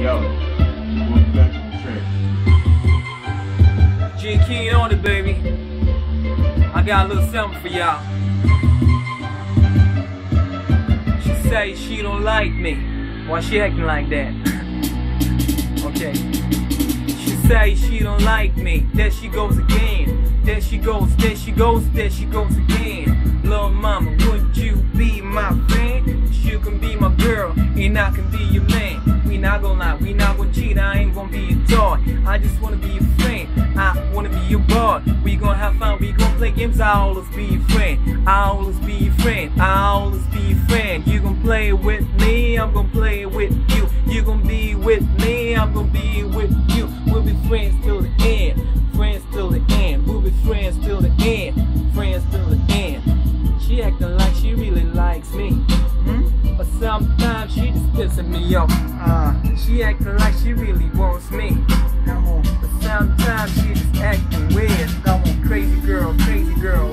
Yo, what's that trick? G Key on it, baby. I got a little something for y'all. She say she don't like me. Why she acting like that? Okay. She say she don't like me. There she goes again. There she goes, there she goes, there she goes again. Little mama, wouldn't you be my friend? You can be my girl, and I can be your man. We not gonna lie, we not gonna cheat, I ain't gonna be your toy. I just wanna be your friend, I wanna be your boy. We gonna have fun, we gonna play games, I'll always be your friend. I'll always be your friend, I'll always be your friend. You gonna play with me, I'm gonna play with you. You gonna be with me, I'm gonna be with you. We'll be friends till the end, friends till the end. We'll be friends till the end, friends till the end. She acting like she really likes me, but sometimes she just pissing me off. She acting like she really wants me. Come on, but sometimes she just acting weird. Come on, crazy girl,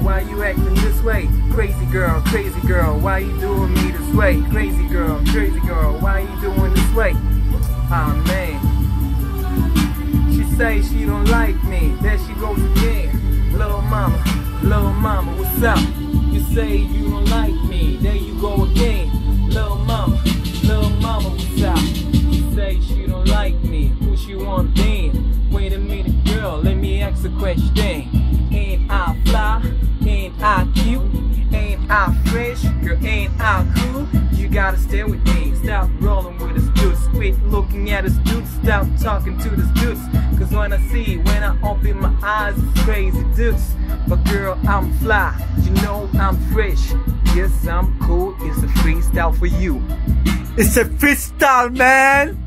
why you acting this way? Crazy girl, why you doing me this way? Crazy girl, why you doing this way? Ah man, she say she don't like me. There she goes again. Little mama, what's up? You say you don't like me, there you go again. Little mama, what's up? She say she don't like me, who she want then? Wait a minute girl, let me ask a question. Ain't I fly? Ain't I cute? Ain't I fresh? Girl, ain't I cool? You gotta stay with me, stop rolling with us dudes. Quit looking at us dudes, stop talking to this dudes. Cause when I open my eyes, it's crazy dudes. But girl, I'm fly, you know I'm fresh. Yes, I'm cool, it's a freestyle for you. It's a freestyle, man.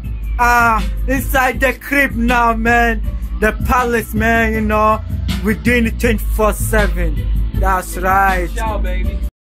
Inside the crib now, man. The palace, man, you know. We're doing it 24/7. That's right. Ciao, baby.